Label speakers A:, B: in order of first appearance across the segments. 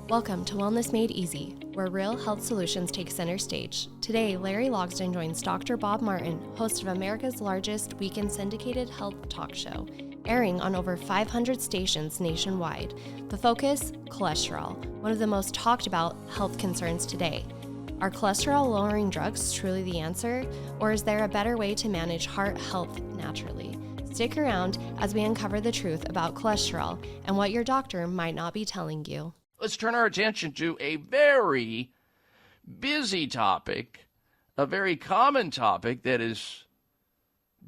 A: Welcome to Wellness Made Easy, where real health solutions take center stage. Today, Larry Logsdon joins Dr. Bob Martin, host of America's largest weekend syndicated health talk show, airing on over 500 stations nationwide. The focus, cholesterol, one of the most talked about health concerns today. Are cholesterol-lowering drugs truly the answer, or is there a better way to manage heart health naturally? Stick around as we uncover the truth about cholesterol and what your doctor might not be telling you.
B: Let's turn our attention to a very busy topic, a very common topic that is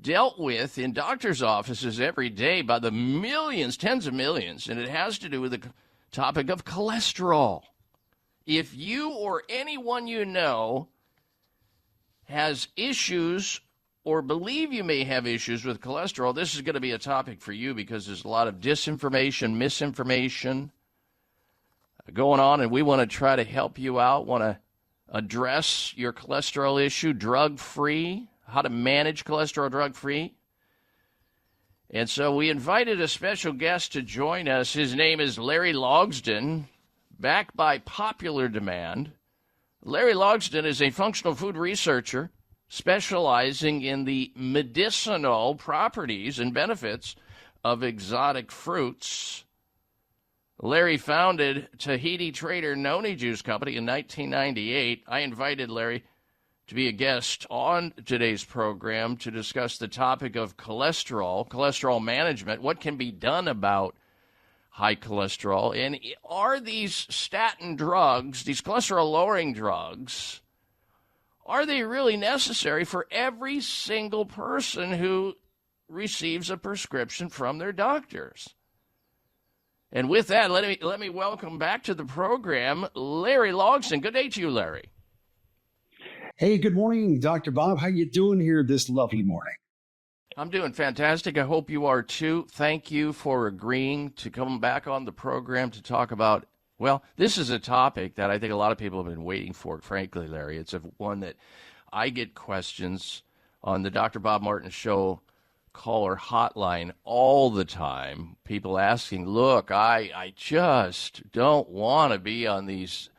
B: dealt with in doctors' offices every day by the millions, tens of millions, and it has to do with the topic of cholesterol. If you or anyone you know has issues or believe you may have issues with cholesterol, this is going to be a topic for you because there's a lot of disinformation, misinformation going on, and we want to try to help you out, want to address your cholesterol issue drug-free, how to manage cholesterol drug-free. And so we invited a special guest to join us. His name is Larry Logsdon, back by popular demand. Larry Logsdon is a functional food researcher specializing in the medicinal properties and benefits of exotic fruits. Larry founded Tahiti Trader Noni Juice Company in 1998. I invited Larry to be a guest on today's program to discuss the topic of cholesterol management, what can be done about high cholesterol, and are these statin drugs, these cholesterol-lowering drugs, are they really necessary for every single person who receives a prescription from their doctors? And with that, let me welcome back to the program Larry Logsdon. Good day to you, Larry.
C: Hey, good morning, Dr. Bob. How you doing here this lovely morning?
B: I'm doing fantastic. I hope you are too. Thank you for agreeing to come back on the program to talk about, well, this is a topic that I think a lot of people have been waiting for, frankly, Larry. It's one that I get questions on the Dr. Bob Martin Show caller hotline all the time. People asking, look, I just don't want to be on these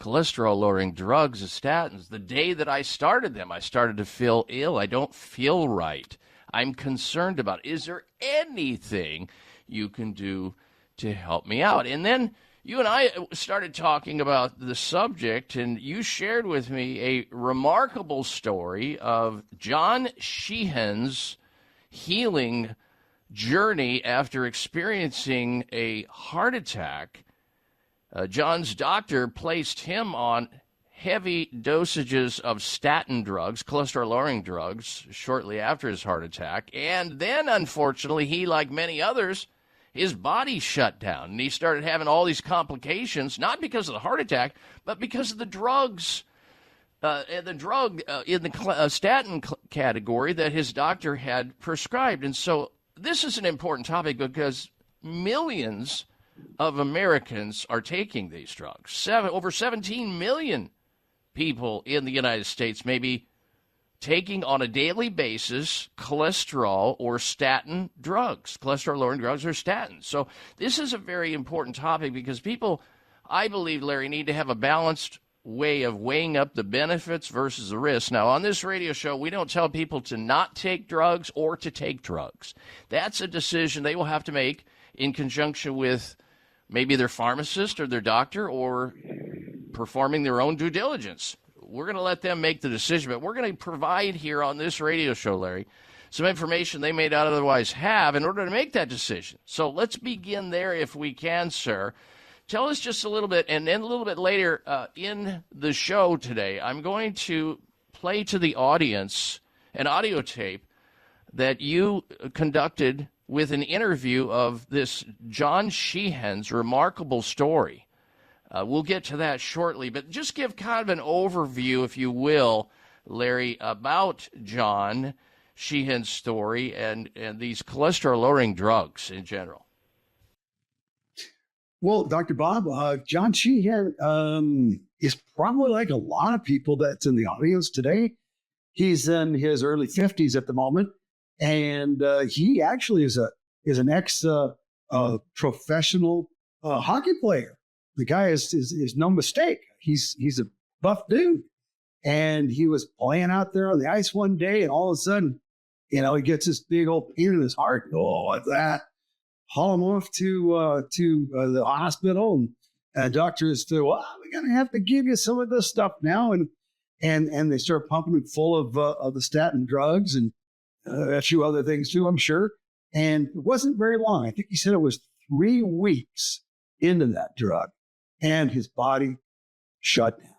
B: cholesterol-lowering drugs, the statins. The day that I started them, I started to feel ill. I don't feel right. I'm concerned about it. Is there anything you can do to help me out? And then you and I started talking about the subject, and you shared with me a remarkable story of John Sheehan's healing journey after experiencing a heart attack. John's doctor placed him on heavy dosages of statin drugs, cholesterol-lowering drugs, shortly after his heart attack. And then, unfortunately, he, like many others, his body shut down. And he started having all these complications, not because of the heart attack, but because of the drugs, in the statin category that his doctor had prescribed. And so this is an important topic because millions of Americans are taking these drugs. Over 17 million people in the United States may be taking on a daily basis cholesterol or statin drugs, cholesterol-lowering drugs or statins. So this is a very important topic because people, I believe, Larry, need to have a balanced way of weighing up the benefits versus the risks. Now, on this radio show, we don't tell people to not take drugs or to take drugs. That's a decision they will have to make in conjunction with maybe their pharmacist or their doctor or performing their own due diligence. We're going to let them make the decision, but we're going to provide here on this radio show, Larry, some information they may not otherwise have in order to make that decision. So let's begin there if we can, sir. Tell us just a little bit, and then a little bit later in the show today, I'm going to play to the audience an audio tape that you conducted with an interview of this John Sheehan's remarkable story. We'll get to that shortly, but just give kind of an overview, if you will, Larry, about John Sheehan's story and these cholesterol-lowering drugs in general.
C: Well, Dr. Bob, John Sheehan is probably like a lot of people that's in the audience today. He's in his early 50s at the moment, and he actually is an ex professional hockey player. the guy is no mistake. He's a buff dude. And he was playing out there on the ice one day, and all of a sudden, he gets this big old pain in his heart. Oh, what's that? Haul him off to the hospital, and doctors said, "Well, we're gonna have to give you some of this stuff now." And they start pumping him full of the statin drugs and a few other things too, I'm sure. And it wasn't very long. I think he said it was 3 weeks into that drug, and his body shut down,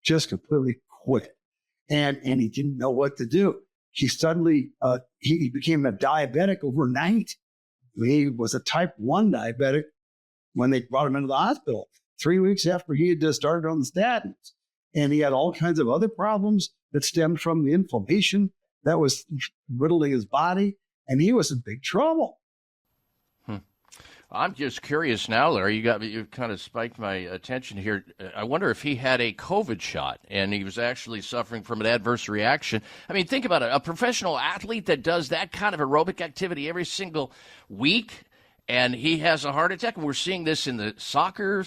C: just completely quit. And he didn't know what to do. He suddenly, he became a diabetic overnight. He was a type 1 diabetic when they brought him into the hospital 3 weeks after he had just started on the statins. And he had all kinds of other problems that stemmed from the inflammation that was riddling his body. And he was in big trouble.
B: I'm just curious now, Larry. You've kind of spiked my attention here. I wonder if he had a COVID shot and he was actually suffering from an adverse reaction. I mean, think about it. A professional athlete that does that kind of aerobic activity every single week, and he has a heart attack. And we're seeing this in the soccer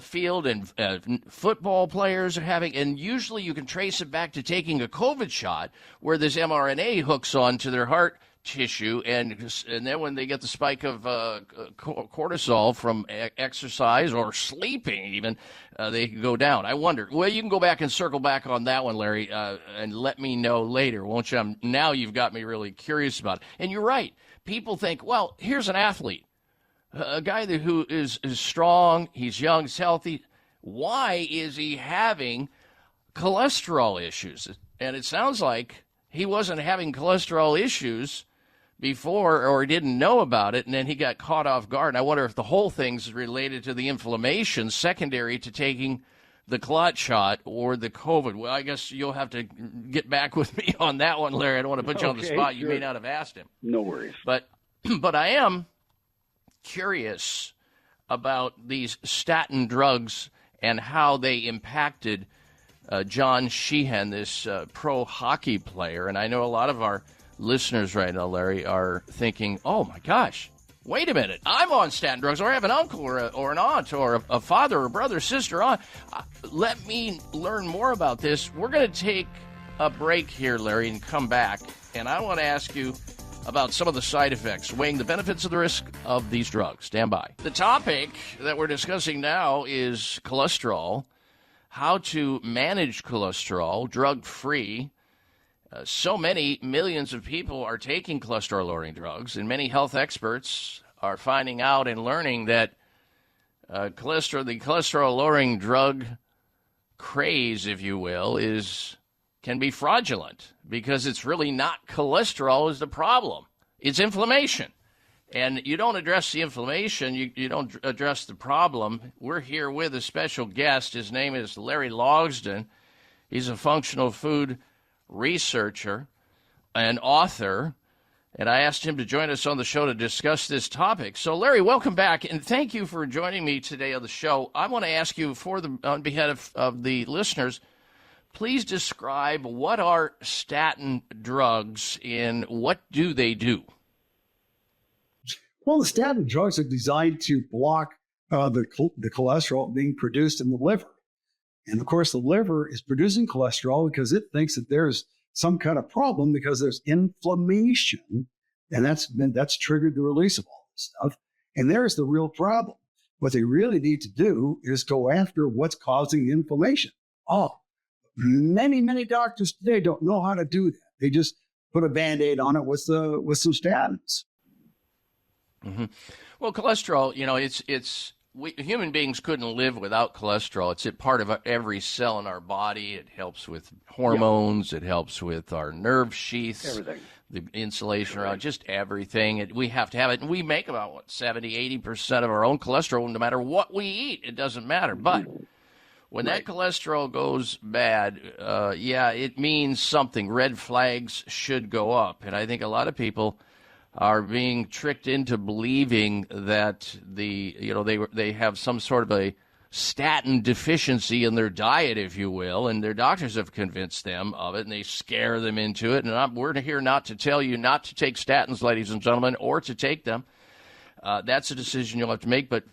B: field, and football players are having. And usually, you can trace it back to taking a COVID shot, where this mRNA hooks onto their heart tissue, and then when they get the spike of cortisol from exercise or sleeping even, they can go down. I wonder, well, you can go back and circle back on that one, Larry, and let me know later, won't you? Now you've got me really curious about it. And you're right. People think, well, here's an athlete, a guy who is strong, he's young, he's healthy. Why is he having cholesterol issues? And it sounds like he wasn't having cholesterol issues before, or he didn't know about it, and then he got caught off guard. And I wonder if the whole thing's related to the inflammation secondary to taking the clot shot or the COVID. Well, I guess you'll have to get back with me on that one, Larry. I don't want to put you on the spot. Sure. You may not have asked him.
D: No worries.
B: But I am curious about these statin drugs and how they impacted John Sheehan, this pro hockey player. And I know a lot of our listeners right now, Larry, are thinking, oh, my gosh, wait a minute. I'm on statin drugs, or I have an uncle or an aunt or a father or brother, sister on. Let me learn more about this. We're going to take a break here, Larry, and come back. And I want to ask you about some of the side effects, weighing the benefits and the risk of these drugs. Stand by. The topic that we're discussing now is cholesterol, how to manage cholesterol drug-free. So many millions of people are taking cholesterol-lowering drugs, and many health experts are finding out and learning that the cholesterol-lowering drug craze, if you will, can be fraudulent, because it's really not cholesterol is the problem. It's inflammation. And you don't address the inflammation, you don't address the problem. We're here with a special guest. His name is Larry Logsdon. He's a functional food researcher and author, and I asked him to join us on the show to discuss this topic. So, Larry, welcome back, and thank you for joining me today on the show. I want to ask you, on behalf of the listeners, please describe what are statin drugs and what do they do?
C: Well, the statin drugs are designed to block the cholesterol being produced in the liver. And of course, the liver is producing cholesterol because it thinks that there's some kind of problem because there's inflammation, and that's triggered the release of all this stuff. And there's the real problem. What they really need to do is go after what's causing the inflammation. Oh, many, many doctors today don't know how to do that. They just put a Band-Aid on it with some statins.
B: Mm-hmm. Well, cholesterol, human beings couldn't live without cholesterol. It's a part of every cell in our body. It helps with hormones. Yep. It helps with our nerve sheaths, everything. The insulation around, just everything. We have to have it. And we make about 70, 80% of our own cholesterol no matter what we eat. It doesn't matter. But when that cholesterol goes bad, it means something. Red flags should go up. And I think a lot of people are being tricked into believing that they have some sort of a statin deficiency in their diet, if you will, and their doctors have convinced them of it, and they scare them into it. And we're here not to tell you not to take statins, ladies and gentlemen, or to take them. That's a decision you'll have to make, but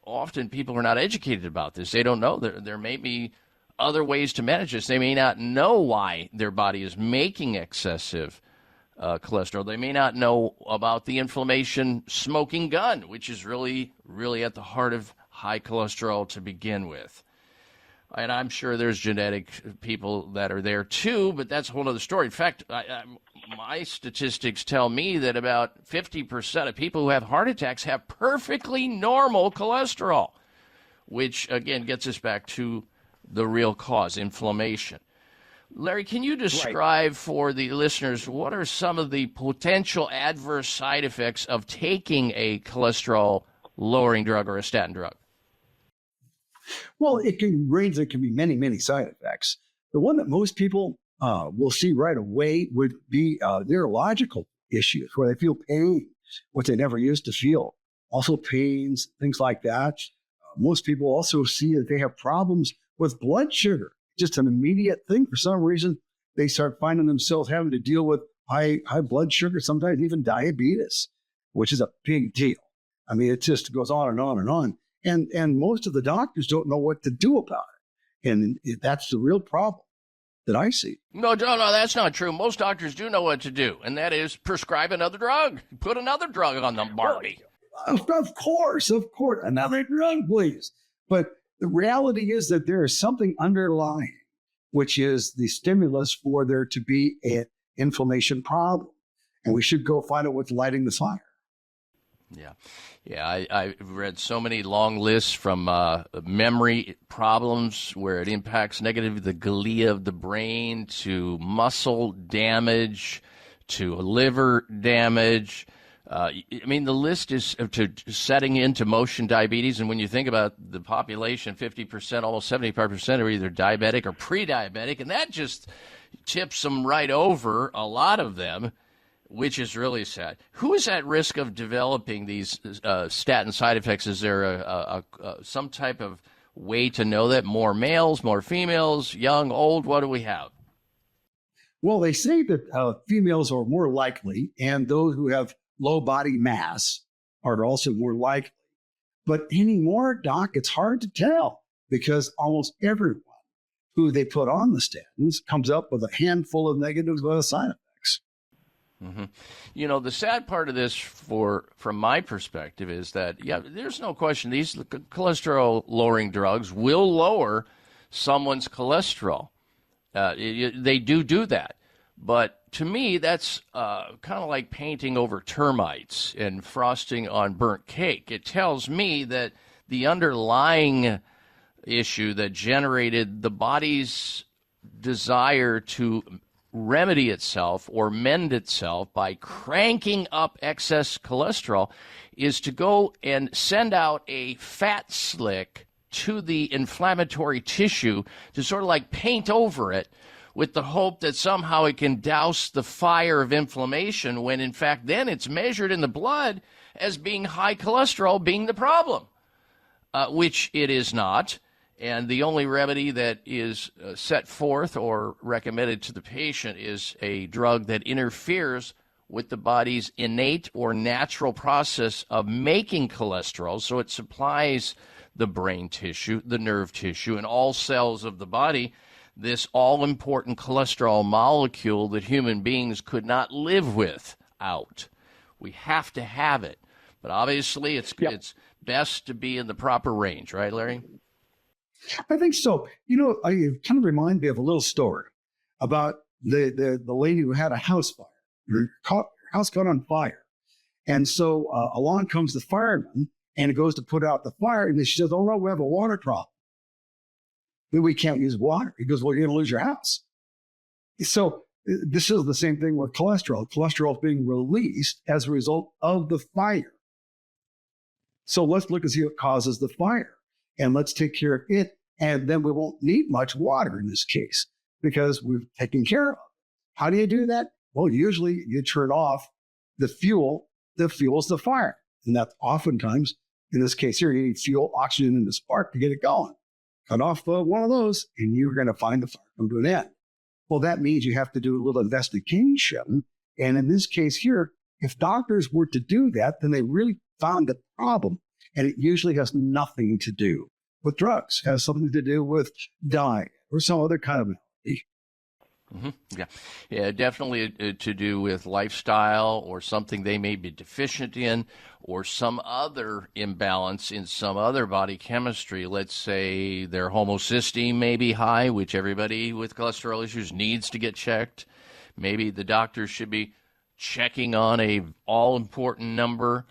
B: often people are not educated about this. They don't know. There may be other ways to manage this. They may not know why their body is making excessive cholesterol. They may not know about the inflammation smoking gun, which is really, really at the heart of high cholesterol to begin with. And I'm sure there's genetic people that are there too, but that's a whole other story. In fact, my statistics tell me that about 50% of people who have heart attacks have perfectly normal cholesterol, which, again, gets us back to the real cause, inflammation. Larry, can you describe for the listeners what are some of the potential adverse side effects of taking a cholesterol-lowering drug or a statin drug?
C: Well, it can range. There can be many, many side effects. The one that most people will see right away would be neurological issues where they feel pain, which they never used to feel. Also pains, things like that. Most people also see that they have problems with blood sugar. Just an immediate thing. For some reason, they start finding themselves having to deal with high blood sugar, sometimes even diabetes, which is a big deal. I mean, it just goes on and on and on. And most of the doctors don't know what to do about it. And that's the real problem that I see.
B: No, that's not true. Most doctors do know what to do, and that is prescribe another drug. Put another drug on them, Barbie.
C: Of course. Another drug, please. But the reality is that there is something underlying, which is the stimulus for there to be an inflammation problem. And we should go find out what's lighting the fire.
B: Yeah. I've read so many long lists from memory problems where it impacts negatively the glia of the brain to muscle damage to liver damage. I mean, the list is to setting into motion diabetes. And when you think about the population, 50%, almost 75% are either diabetic or pre-diabetic. And that just tips them right over, a lot of them, which is really sad. Who is at risk of developing these statin side effects? Is there some type of way to know that? More males, more females, young, old? What do we have?
C: Well, they say that females are more likely, and those who have low body mass are also more likely. But anymore, Doc, it's hard to tell because almost everyone who they put on the statins comes up with a handful of negative side effects.
B: Mm-hmm. You know, the sad part of this, from my perspective, is that, there's no question these cholesterol-lowering drugs will lower someone's cholesterol. They do that. But to me, that's kind of like painting over termites and frosting on burnt cake. It tells me that the underlying issue that generated the body's desire to remedy itself or mend itself by cranking up excess cholesterol is to go and send out a fat slick to the inflammatory tissue to sort of like paint over it with the hope that somehow it can douse the fire of inflammation when in fact then it's measured in the blood as being high cholesterol being the problem, which it is not. And the only remedy that is set forth or recommended to the patient is a drug that interferes with the body's innate or natural process of making cholesterol. So it supplies the brain tissue, the nerve tissue, and all cells of the body this all-important cholesterol molecule that human beings could not live without. We have to have it. But obviously it's best to be in the proper range, right, Larry?
C: I think so. You know, it kind of reminds me of a little story about the lady who had a house fire. Her house caught on fire. And so along comes the fireman and it goes to put out the fire. And she says, "Oh, no, we have a water problem. We can't use water." He goes, "Well, you're going to lose your house." So this is the same thing with cholesterol. Cholesterol is being released as a result of the fire. So let's look and see what causes the fire. And let's take care of it. And then we won't need much water in this case because we've taken care of it. How do you do that? Well, usually you turn off the fuel that fuels the fire. And that's oftentimes, in this case here, you need fuel, oxygen, and the spark to get it going. Cut off one of those, and you're going to find the fire come to an end. Well, that means you have to do a little investigation. And in this case here, if doctors were to do that, then they really found the problem. And it usually has nothing to do with drugs. It has something to do with diet or some other kind of malady.
B: Mm-hmm. Yeah, definitely to do with lifestyle or something they may be deficient in or some other imbalance in some other body chemistry. Let's say their homocysteine may be high, which everybody with cholesterol issues needs to get checked. Maybe the doctor should be checking on a all-important number,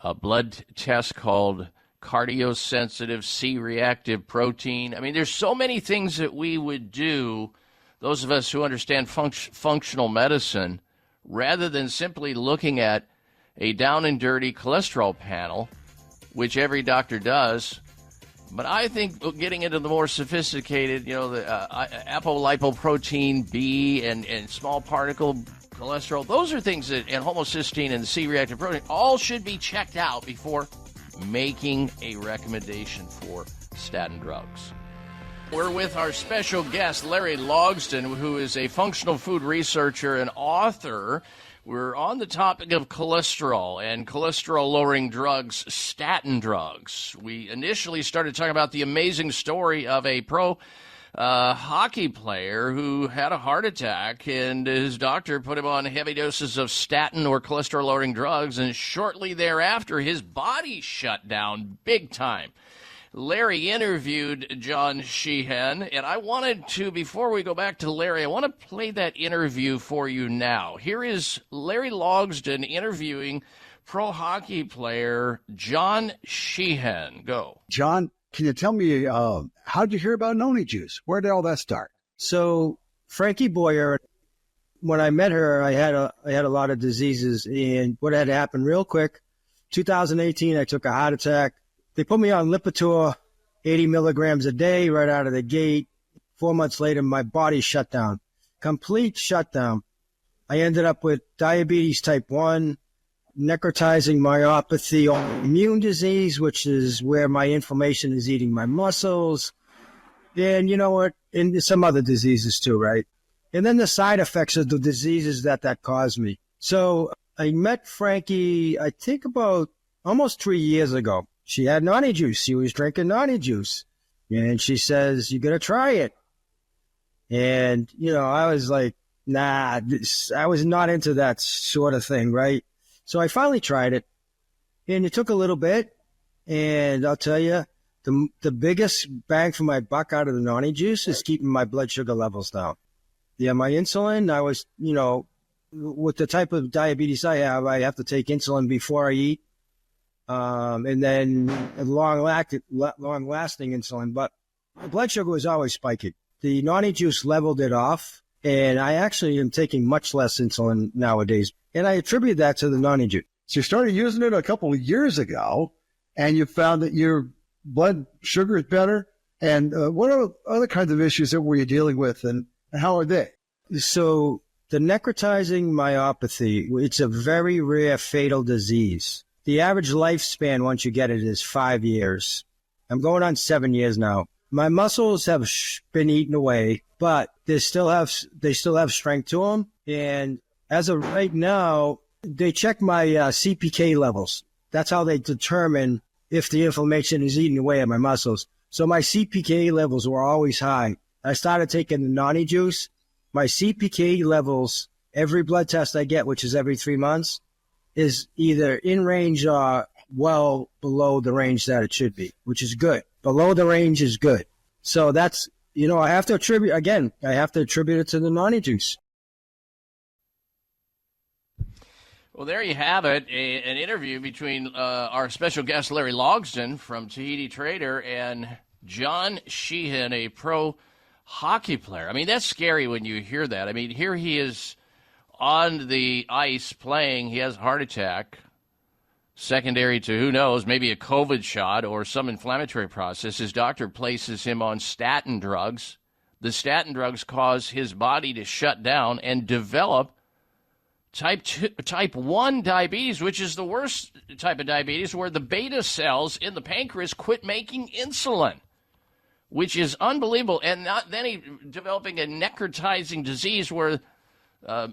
B: a blood test called cardiosensitive C-reactive protein. I mean, there's so many things that we would do, those of us who understand functional medicine, rather than simply looking at a down and dirty cholesterol panel, which every doctor does. But I think getting into the more sophisticated, the apolipoprotein B and small particle cholesterol, those are things that, and homocysteine and the C-reactive protein, all should be checked out before making a recommendation for statin drugs. We're with our special guest, Larry Logsdon, who is a functional food researcher and author. We're on the topic of cholesterol and cholesterol-lowering drugs, statin drugs. We initially started talking about the amazing story of a pro hockey player who had a heart attack, and his doctor put him on heavy doses of statin or cholesterol-lowering drugs, and shortly thereafter, his body shut down big time. Larry interviewed John Sheehan, and I wanted to, before we go back to Larry, I want to play that interview for you now. Here is Larry Logsdon interviewing pro hockey player John Sheehan. Go.
C: John, can you tell me, how did you hear about Noni Juice? Where did all that start?
D: So Frankie Boyer, when I met her, I had a lot of diseases, and what had happened real quick, 2018, I took a heart attack. They put me on Lipitor, 80 milligrams a day right out of the gate. 4 months later, my body shut down, complete shutdown. I ended up with diabetes type 1, necrotizing myopathy, immune disease, which is where my inflammation is eating my muscles. And you know what? And some other diseases too, right? And then the side effects of the diseases that caused me. So I met Frankie, I think about almost 3 years ago. She had Noni Juice. She was drinking Noni Juice. And she says, you got to try it. And, I was like, nah, I was not into that sort of thing, right? So I finally tried it. And it took a little bit. And I'll tell you, the biggest bang for my buck out of the Noni Juice is keeping my blood sugar levels down. Yeah, my insulin, I was, with the type of diabetes I have to take insulin before I eat. And then long-lasting insulin, but my blood sugar was always spiking. The Noni Juice leveled it off, and I actually am taking much less insulin nowadays, and I attribute that to the Noni Juice.
C: So you started using it a couple of years ago, and you found that your blood sugar is better. And what are other kinds of issues that were you dealing with, and how are they?
D: So the necrotizing myopathy, it's a very rare fatal disease. The average lifespan once you get it is 5 years. I'm going on 7 years now. My muscles have been eaten away, but they still have strength to them. And as of right now, they check my CPK levels. That's how they determine if the inflammation is eating away at my muscles. So my CPK levels were always high. I started taking the Noni Juice. My CPK levels, every blood test I get, which is every 3 months, is either in range or well below the range that it should be, which is good. Below the range is good. So that's, I have to attribute it to the Noni Juice.
B: Well, there you have it, an interview between our special guest, Larry Logsdon from Tahiti Trader, and John Sheehan, a pro hockey player. I mean, that's scary when you hear that. I mean, here he is on the ice playing. He has a heart attack, secondary to, who knows, maybe a COVID shot or some inflammatory process. His doctor places him on statin drugs. The statin drugs cause his body to shut down and develop type 1 diabetes, which is the worst type of diabetes, where the beta cells in the pancreas quit making insulin, which is unbelievable. And then he developing a necrotizing disease where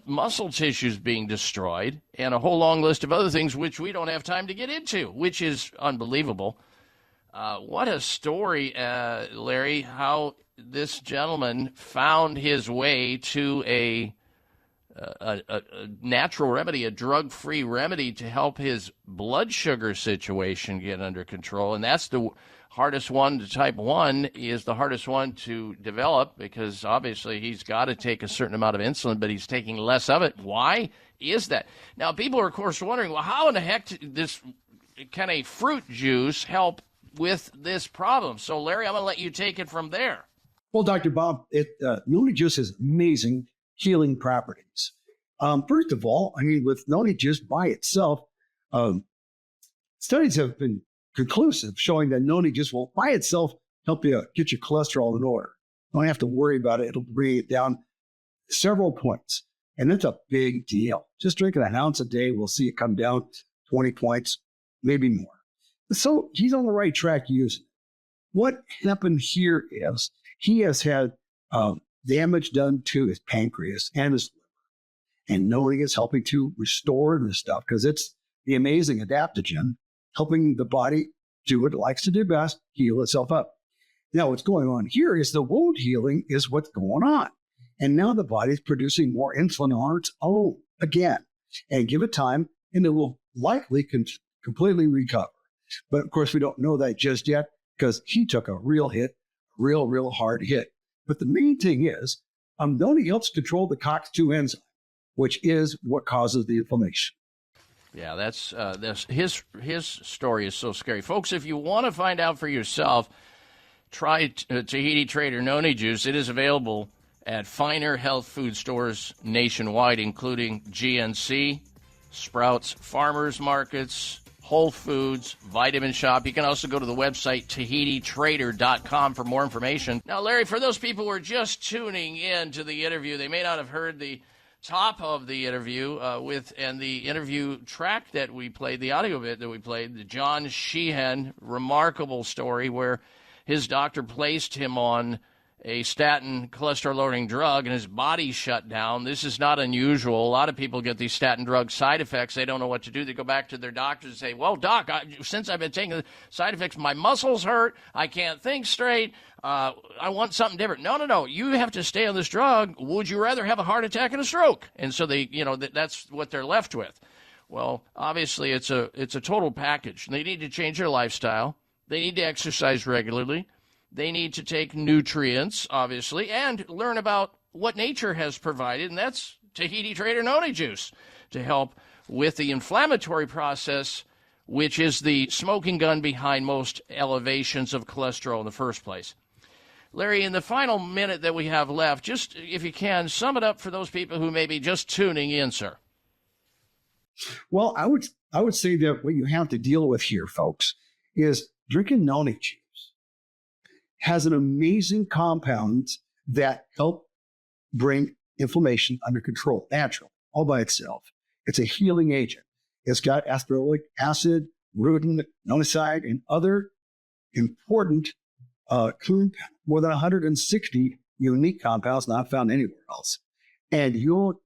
B: muscle tissues being destroyed, and a whole long list of other things which we don't have time to get into, which is unbelievable. What a story, Larry, how this gentleman found his way to a natural remedy, a drug-free remedy to help his blood sugar situation get under control. And that's the hardest one. Type 1 is the hardest one to develop because obviously he's got to take a certain amount of insulin, but he's taking less of it. Why is that? Now, people are, of course, wondering, well, how in the heck can a fruit juice help with this problem? So, Larry, I'm going to let you take it from there.
C: Well, Dr. Bob, Noni Juice has amazing healing properties. First of all, I mean, with Noni Juice by itself, studies have been conclusive showing that Noni Juice will by itself help you get your cholesterol in order. You don't have to worry about it. It'll bring it down several points. And that's a big deal. Just drinking an ounce a day, we'll see it come down 20 points, maybe more. So he's on the right track using it. What happened here is he has had damage done to his pancreas and his liver. And Noni is helping to restore this stuff because it's the amazing adaptogen, helping the body do what it likes to do best, heal itself up. Now, what's going on here is the wound healing is what's going on. And now the body's producing more insulin on its own again. And give it time, and it will likely completely recover. But of course, we don't know that just yet because he took a real hit, real hard hit. But the main thing is, Noni helps control the COX-2 enzyme, which is what causes the inflammation.
B: Yeah, that's his story is so scary. Folks, if you want to find out for yourself, try Tahiti Trader Noni Juice. It is available at finer health food stores nationwide, including GNC, Sprouts Farmers Markets, Whole Foods, Vitamin Shop. You can also go to the website TahitiTrader.com for more information. Now, Larry, for those people who are just tuning in to the interview, they may not have heard the top of the interview and the interview track that we played, the audio bit that we played, the John Sheehan remarkable story where his doctor placed him on a statin cholesterol-lowering drug and his body shut down. This is not unusual. A lot of people get these statin drug side effects. They don't know what to do. They go back to their doctors and say, well, doc, since I've been taking the side effects, my muscles hurt. I can't think straight. I want something different. No. You have to stay on this drug. Would you rather have a heart attack and a stroke? And so that's what they're left with. Well, obviously, it's a total package. They need to change their lifestyle. They need to exercise regularly. They need to take nutrients, obviously, and learn about what nature has provided, and that's Tahiti Trader Noni Juice to help with the inflammatory process, which is the smoking gun behind most elevations of cholesterol in the first place. Larry, in the final minute that we have left, just if you can, sum it up for those people who may be just tuning in, sir.
C: Well, I would say that what you have to deal with here, folks, is drinking Noni Juice has an amazing compound that help bring inflammation under control, natural, all by itself. It's a healing agent. It's got aspartic acid, rutin, noniside, and other important more than 160 unique compounds not found anywhere else. And you'll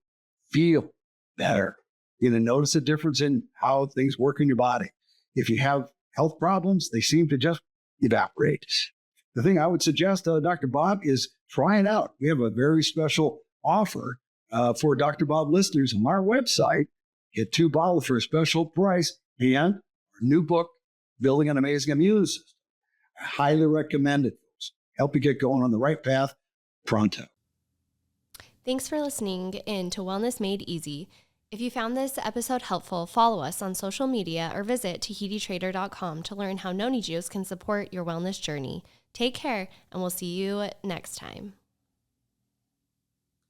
C: feel better. You're going to notice a difference in how things work in your body. If you have health problems, they seem to just evaporate. The thing I would suggest, Dr. Bob, is try it out. We have a very special offer for Dr. Bob listeners on our website. Get 2 bottles for a special price and our new book, Building an Amazing Immune System. I highly recommend it, folks. Help you get going on the right path pronto.
A: Thanks for listening in to Wellness Made Easy. If you found this episode helpful, follow us on social media or visit TahitiTrader.com to learn how Noni Juice can support your wellness journey. Take care, and we'll see you next time.